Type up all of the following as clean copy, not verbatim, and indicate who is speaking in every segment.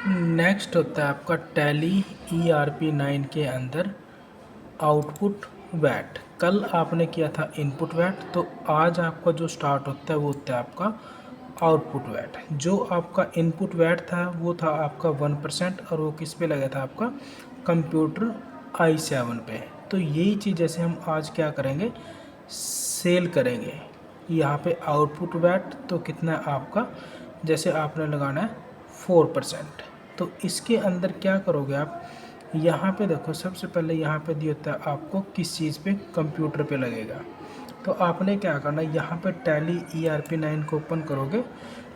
Speaker 1: Next होता है आपका टैली ERP9 के अंदर आउटपुट वैट। कल आपने किया था इनपुट वैट, तो आज आपका जो स्टार्ट होता है वो होता है आपका आउटपुट वैट। जो आपका इनपुट वैट था वो था आपका 1%, और वो किस पे लगा था आपका कंप्यूटर i7 पे। तो यही चीज़ जैसे हम आज क्या करेंगे, सेल करेंगे। यहाँ पे आउटपुट वैट तो कितना है आपका, जैसे आपने लगाना है 4%। तो इसके अंदर क्या करोगे आप, यहाँ पे देखो सबसे पहले यहाँ पे दिया होता है आपको किस चीज़ पे, कंप्यूटर पे लगेगा। तो आपने क्या करना है, यहाँ पे टैली ERP9 को ओपन करोगे,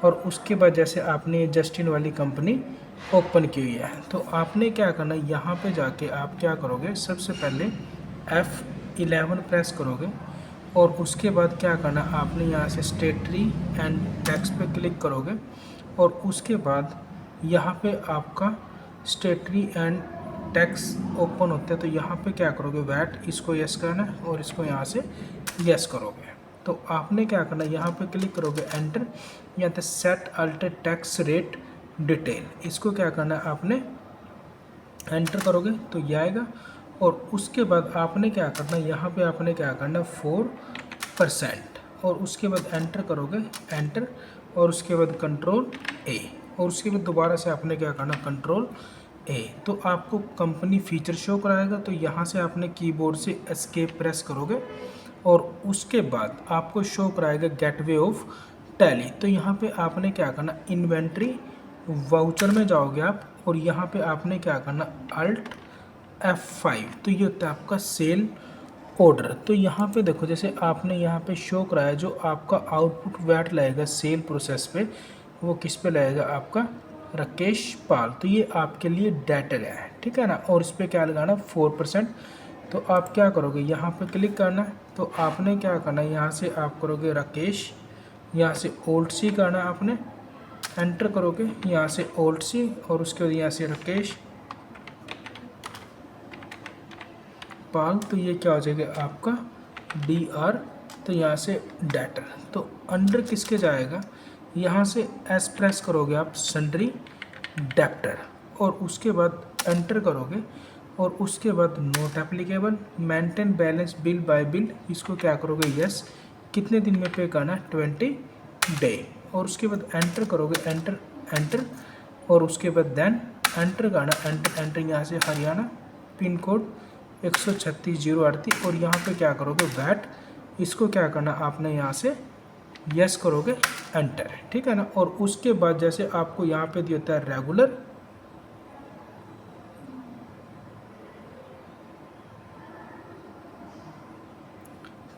Speaker 1: और उसके बाद जैसे आपने जस्टिन वाली कंपनी ओपन की हुई है, तो आपने क्या करना है, यहाँ पे जाके आप क्या करोगे, सबसे पहले F11 प्रेस करोगे, और उसके बाद क्या करना, आपने यहाँ से स्टेटरी एंड टैक्स पे क्लिक करोगे, और उसके बाद यहाँ पे आपका स्टेटरी एंड टैक्स ओपन होता है। तो यहाँ पे क्या करोगे, वैट इसको यस करना है, और इसको यहाँ से यस करोगे। तो आपने क्या करना है, यहाँ पे क्लिक करोगे एंटर, यहाँ पे set alter tax rate detail, इसको क्या करना है, आपने एंटर करोगे तो ये आएगा। और उसके बाद आपने क्या करना है, यहाँ पे आपने क्या करना है 4%, और उसके बाद एंटर करोगे, एंटर, और उसके बाद कंट्रोल ए, और उसके बाद दोबारा से आपने क्या करना, कंट्रोल ए। तो आपको कंपनी फीचर शो कराएगा। तो यहाँ से आपने कीबोर्ड से एस्केप प्रेस करोगे, और उसके बाद आपको शो कराएगा गेटवे ऑफ टैली। तो यहाँ पे आपने क्या करना, इन्वेंट्री वाउचर में जाओगे आप, और यहाँ पे आपने क्या करना, अल्ट F5। तो ये होता है आपका सेल ऑर्डर। तो यहाँ पे देखो, जैसे आपने यहाँ पे शो कराया, जो आपका आउटपुट वैट लगेगा सेल प्रोसेस पे, वो किस पे लगेगा, आपका राकेश पाल। तो ये आपके लिए डेटर है, ठीक है ना। और इस पर क्या लगाना, 4%। तो आप क्या करोगे, यहाँ पे क्लिक करना है, तो आपने क्या करना है, यहाँ से आप करोगे राकेश, यहाँ से ओल्ड सी करना है आपने, एंटर करोगे, यहाँ से ओल्ड सी, और उसके बाद यहाँ से राकेश पाल। तो ये क्या हो जाएगा आपका DR। तो यहाँ से डेटर, तो अंडर किसके जाएगा, यहाँ से एस प्रेस करोगे आप, सन्ड्री डेप्टर, और उसके बाद एंटर करोगे, और उसके बाद not applicable, maintain balance bill bye bill, इसको क्या करोगे, यस। कितने दिन में पे करना है, 20 डे, और उसके बाद एंटर करोगे, एंटर एंटर, और उसके बाद देन एंटर करना, एंटर एंटर, यहाँ से हरियाणा पिन कोड 136,038, और यहाँ पे क्या करोगे, वैट, इसको क्या करना, आपने यहाँ से यस करोगे, एंटर, ठीक है ना। और उसके बाद जैसे आपको यहाँ पे दिया होता है रेगुलर,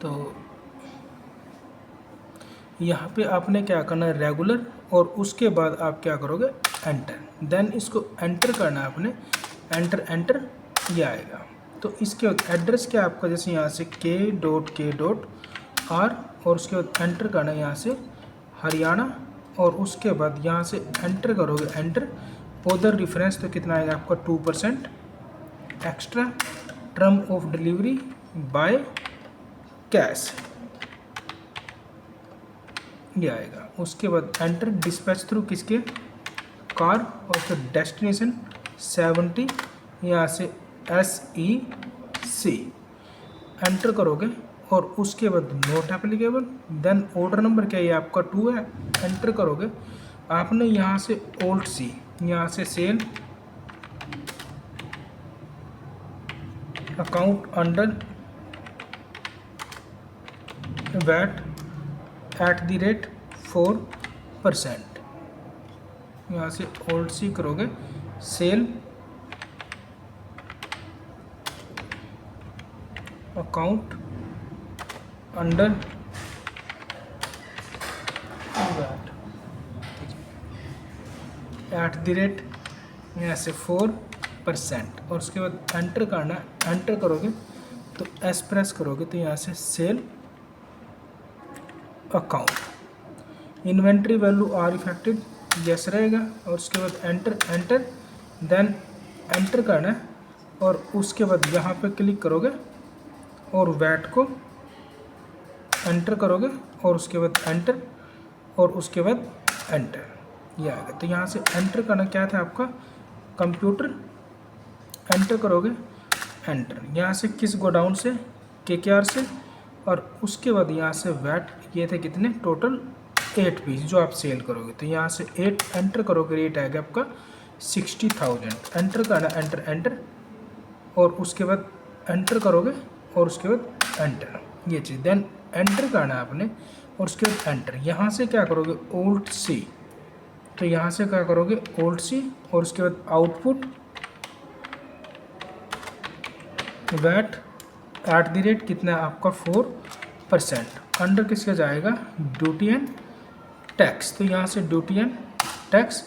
Speaker 1: तो यहाँ पे आपने क्या करना है, रेगुलर, और उसके बाद आप क्या करोगे, एंटर, देन इसको एंटर करना है आपने, एंटर एंटर, ये आएगा। तो इसके बाद एड्रेस क्या आपका, जैसे यहाँ से k.k.r, और उसके बाद एंटर करना है यहाँ से हरियाणा, और उसके बाद यहाँ से एंटर करोगे, एंटर, ओदर रेफरेंस, तो कितना आएगा आपका 2% extra, term of delivery by cash, ये आएगा। उसके बाद एंटर, डिस्पैच थ्रू किसके, कार, और फिर डेस्टिनेशन 70, यहाँ से SEC, एंटर करोगे, और उसके बाद not applicable, then order number क्या है, आपका 2 है, एंटर करोगे। आपने यहाँ से ओल्ड सी, यहाँ से सेल अकाउंट अंडर वैट @4%, यहाँ से ओल्ड सी करोगे, सेल अकाउंट अंडर वैट यहाँ से 4%, और उसके बाद एंटर करना, एंटर करोगे, तो एस प्रेस करोगे, तो यहाँ से sale account, inventory value are affected, yes रहेगा, और उसके बाद एंटर एंटर, देन एंटर करना है, और उसके बाद यहाँ पे क्लिक करोगे, और वैट को एंटर करोगे, और उसके बाद एंटर, और उसके बाद एंटर, ये आएगा। तो यहाँ से एंटर करना क्या था आपका, कंप्यूटर एंटर करोगे एंटर, यहाँ से किस गोडाउन से, KKR से, और उसके बाद यहाँ से वैट, ये थे कितने टोटल 8 पीस जो आप सेल करोगे। तो यहाँ से 8 एंटर करोगे, रेट आएगा आपका 60,000। एंटर करना एंटर एंटर, और उसके बाद एंटर करोगे और उसके बाद एंटर, ये चीज़ देन एंटर करना है आपने, और उसके बाद एंटर। यहाँ से क्या करोगे ओल्ड सी, तो यहाँ से क्या करोगे ओल्ड सी, और उसके बाद output VAT at the rate कितना है आपका 4%, अंडर किसका जाएगा ड्यूटी एंड टैक्स। तो यहाँ से ड्यूटी एंड टैक्स,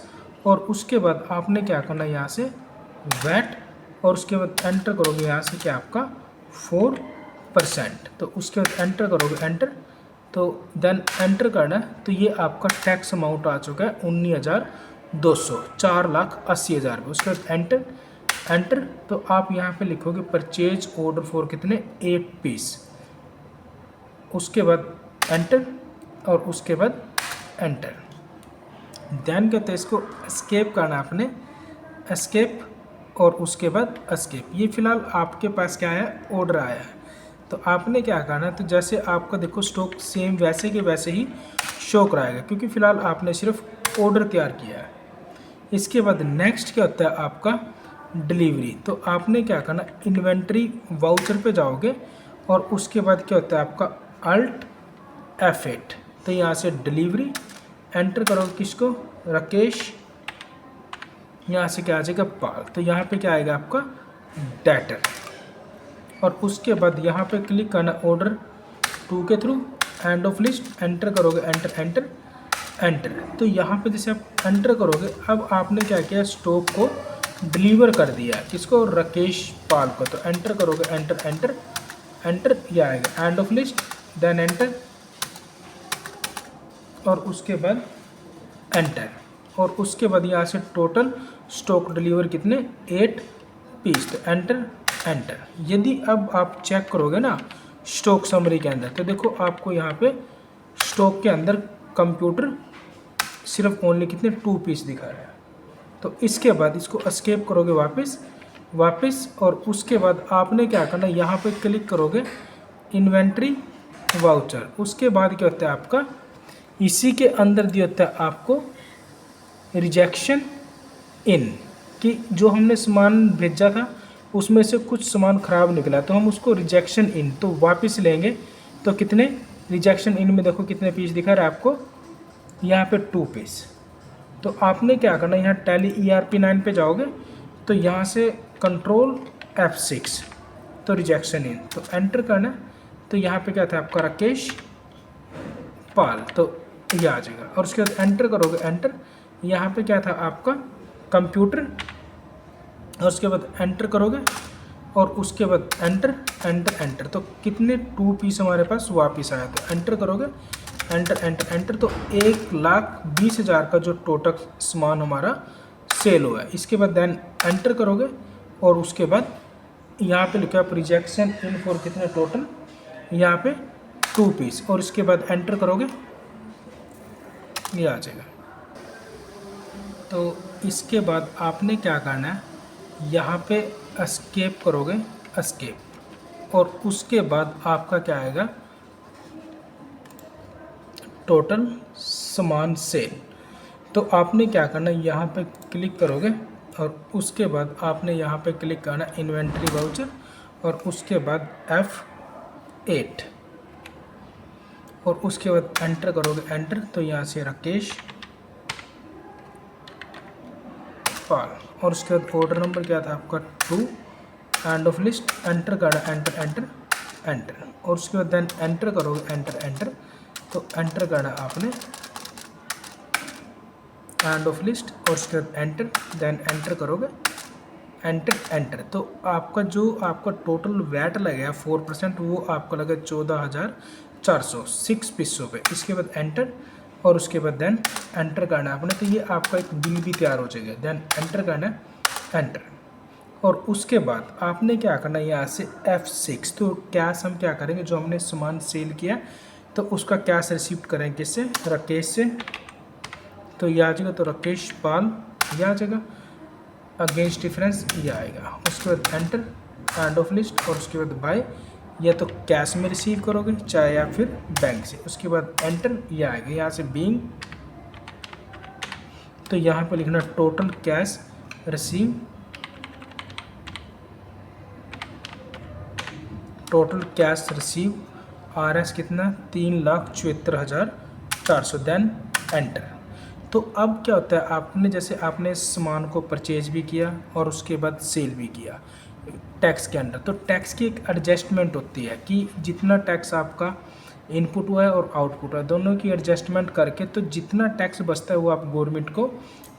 Speaker 1: और उसके बाद आपने क्या करना है यहाँ से वैट, और उसके बाद एंटर करोगे यहाँ से क्या आपका 4%। तो उसके बाद एंटर करोगे एंटर, तो देन एंटर करना है। तो ये आपका टैक्स अमाउंट आ चुका है 19,200, 4,80,000 रुपये। उसके बाद एंटर एंटर, तो आप यहाँ पे लिखोगे परचेज ऑर्डर फॉर कितने 8 पीस, उसके बाद एंटर, और उसके बाद एंटर। देन कहते हैं इसको एस्केप करना आपने, एस्केप, और उसके बाद एस्केप। ये फिलहाल आपके पास क्या है ऑर्डर आया है, तो आपने क्या करना है, तो जैसे आपका देखो स्टॉक सेम वैसे के वैसे ही शो कराएगा, क्योंकि फ़िलहाल आपने सिर्फ ऑर्डर तैयार किया है। इसके बाद नेक्स्ट क्या होता है आपका डिलीवरी। तो आपने क्या करना इन्वेंट्री वाउचर पे जाओगे, और उसके बाद क्या होता है आपका अल्ट F8। तो यहाँ से डिलीवरी एंटर करोगे किसको राकेश, यहाँ से क्या आ जाएगा पाल। तो यहाँ पे क्या आएगा आपका डेटर, और उसके बाद यहाँ पे क्लिक करना ऑर्डर 2 के through and of list, enter करोगे एंटर एंटर एंटर। तो यहाँ पे जैसे आप एंटर करोगे, अब आपने क्या किया स्टॉक को डिलीवर कर दिया किसको राकेश पाल को। तो एंटर करोगे एंटर एंटर एंटर, ये आएगा end of list, then enter, और उसके बाद एंटर, और उसके बाद यहाँ से टोटल स्टॉक डिलीवर कितने 8 पीस। तो एंटर एंटर। यदि अब आप चेक करोगे ना स्टॉक समरी के अंदर, तो देखो आपको यहाँ पे स्टॉक के अंदर कंप्यूटर सिर्फ ओनली कितने 2 पीस दिखा रहा है। तो इसके बाद इसको एस्केप करोगे वापस, और उसके बाद आपने क्या करना यहाँ पे क्लिक करोगे इन्वेंट्री वाउचर। उसके बाद क्या होता है आपका इसी के अंदर दिया होता है आपको रिजेक्शन इन, कि जो हमने सामान भेजा था उसमें से कुछ सामान ख़राब निकला, तो हम उसको रिजेक्शन इन तो वापस लेंगे। तो कितने रिजेक्शन इन में देखो कितने पीस दिखा रहा है आपको यहाँ पे 2 पीस। तो आपने क्या करना यहाँ टैली ERP9 पे जाओगे, तो यहाँ से कंट्रोल F6, तो रिजेक्शन इन, तो एंटर करना। तो यहाँ पे क्या था आपका राकेश पाल, तो ये आ जाएगा, और उसके बाद एंटर करोगे एंटर। यहाँ पे क्या था आपका कंप्यूटर, और उसके बाद एंटर करोगे, और उसके बाद एंटर एंटर एंटर। तो कितने 2 पीस हमारे पास वापस आया, तो एंटर करोगे एंटर एंटर एंटर। तो 1,20,000 का जो टोटल सामान हमारा सेल हुआ है। इसके बाद देन एंटर करोगे, और उसके बाद यहाँ पे लिखा है रिजेक्शन इन फॉर कितने टोटल यहाँ पे 2 पीस, और इसके बाद एंटर करोगे ये आ जाएगा। तो इसके बाद आपने क्या करना है यहाँ पे एस्केप करोगे एस्केप, और उसके बाद आपका क्या आएगा टोटल सामान सेल। तो आपने क्या करना यहाँ पे क्लिक करोगे, और उसके बाद आपने यहाँ पे क्लिक करना इन्वेंट्री वाउचर, और उसके बाद F8, और उसके बाद एंटर करोगे एंटर। तो यहाँ से राकेश पाल, और उसके बाद ऑर्डर नंबर क्या था आपका 2, एंड ऑफ लिस्ट, एंटर करना एंटर एंटर एंटर, और उसके बाद देन एंटर करोगे एंटर एंटर। तो एंटर करना आपने एंड ऑफ लिस्ट, और उसके बाद एंटर, देन एंटर करोगे एंटर एंटर। तो आपका जो आपका टोटल वैट लगेगा 4%, वो आपका लगेगा 14,400 6 पीसों पे। इसके बाद एंटर, और उसके बाद देन एंटर करना है आपने। तो ये आपका एक बिल भी तैयार हो जाएगा, देन एंटर करना है एंटर, और उसके बाद आपने क्या करना है यहाँ से F6। तो कैश हम क्या करेंगे, जो हमने सामान सेल किया तो उसका कैश रिसीव करेंगे किससे राकेश से तो ये आ जाएगा, तो राकेश पाल ये आ जाएगा, अगेंस्ट डिफरेंस ये आएगा, उसके बाद एंटर, एंड ऑफ लिस्ट, और उसके बाद बाय, या तो कैश में रिसीव करोगे चाहे या फिर बैंक से, उसके बाद एंटर ये आएगा, यहाँ से बीइंग, तो यहाँ पे लिखना total cash receive, total cash receive RS कितना 3,74,400, देन एंटर। तो अब क्या होता है, आपने जैसे आपने इस सामान को परचेज भी किया और उसके बाद सेल भी किया टैक्स के अंडर, तो टैक्स की एक एडजस्टमेंट होती है कि जितना टैक्स आपका इनपुट हुआ है और आउटपुट हुआ है दोनों की एडजस्टमेंट करके, तो जितना टैक्स बचता है वो आप गवर्नमेंट को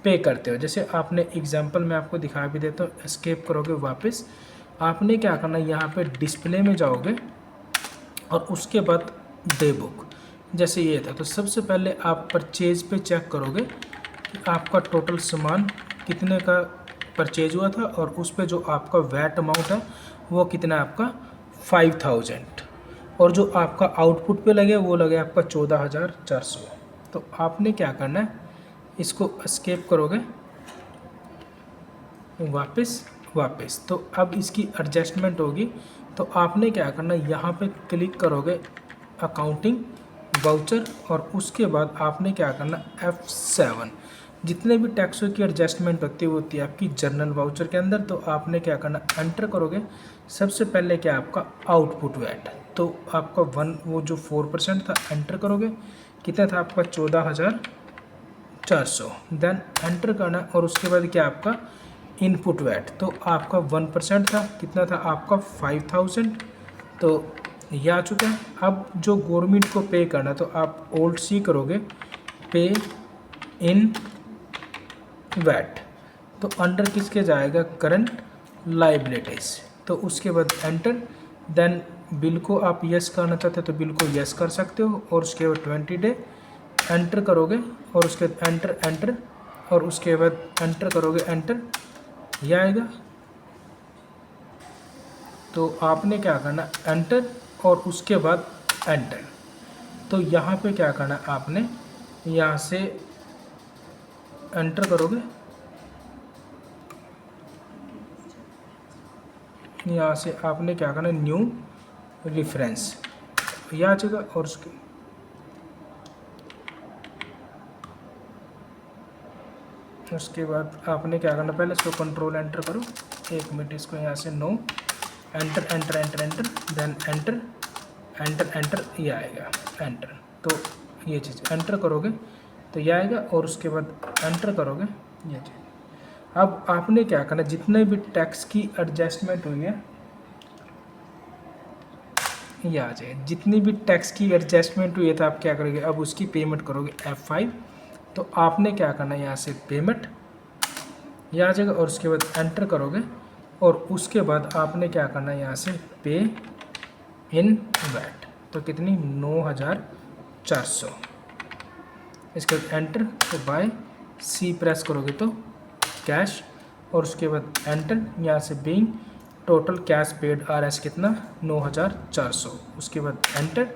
Speaker 1: पे करते हो। जैसे आपने एग्जांपल में आपको दिखा भी देता हूँ, एस्केप करोगे वापस, आपने क्या करना है, यहाँ पे डिस्प्ले में जाओगे और उसके बाद डे बुक, जैसे ये था, तो सबसे पहले आप परचेज पे चेक करोगे कि आपका टोटल सामान कितने का परचेज हुआ था और उस पे जो आपका वैट अमाउंट है वो कितना है आपका 5,000, और जो आपका आउटपुट पे लगे वो लगे आपका 14,400। तो आपने क्या करना है, इसको एस्केप करोगे वापस, तो अब इसकी एडजस्टमेंट होगी, तो आपने क्या करना है, यहाँ पे क्लिक करोगे अकाउंटिंग वाउचर, और उसके बाद आपने क्या करना F7, जितने भी टैक्सों की एडजस्टमेंट होती है वो होती है आपकी जर्नल वाउचर के अंदर। तो आपने क्या करना, एंटर करोगे, सबसे पहले क्या आपका आउटपुट वैट, तो आपका वो जो 4% था एंटर करोगे, कितना था आपका 14,400, देन एंटर करना, और उसके बाद क्या आपका इनपुट वैट, तो आपका 1% था, कितना था आपका 5,000, तो ये आ चुका है। अब जो गवर्नमेंट को पे करना, तो आप ओल्ड सी करोगे, पे इन वैट, तो अंडर किसके जाएगा, करंट लाइबिलिटीज, तो उसके बाद एंटर, देन बिल को आप यस करना चाहते हो तो बिल को यस कर सकते हो, और उसके बाद 20 डे एंटर करोगे, और उसके बाद एंटर, और उसके बाद एंटर करोगे, एंटर यह आएगा। तो आपने क्या करना, एंटर, और उसके बाद एंटर, तो यहाँ पे क्या करना, आपने यहाँ से एंटर करोगे, यहाँ से आपने क्या करना, न्यू रेफरेंस यह आ जाएगा, और उसके बाद आपने क्या करना, पहले इसको कंट्रोल एंटर करो, 1 मिनट, इसको यहाँ से no, enter enter enter enter, then enter enter enter, ये आएगा एंटर, तो ये चीज़ एंटर करोगे तो ये आएगा, और उसके बाद एंटर करोगे ये चीज़। अब आपने क्या करना, जितने भी टैक्स की एडजस्टमेंट हुई है ये आ जाए, जितनी भी टैक्स की एडजस्टमेंट हुई है, तो आप क्या करोगे, अब उसकी पेमेंट करोगे F5, तो आपने क्या करना है, यहाँ से पेमेंट ये आ जाएगा, और उसके बाद एंटर करोगे, और उसके बाद आपने क्या करना है, यहाँ से पे इन वैट, तो कितनी 9,400, इसके बाद एंटर, तो बाय सी प्रेस करोगे तो कैश, और उसके बाद एंटर, यहाँ से being total cash paid RS कितना 9,400, उसके बाद एंटर,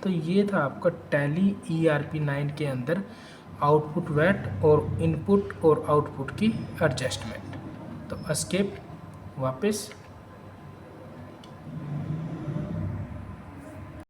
Speaker 1: तो ये था आपका टैली ERP 9 के अंदर आउटपुट वैट और इनपुट और आउटपुट की एडजस्टमेंट। तो एस्केप वापस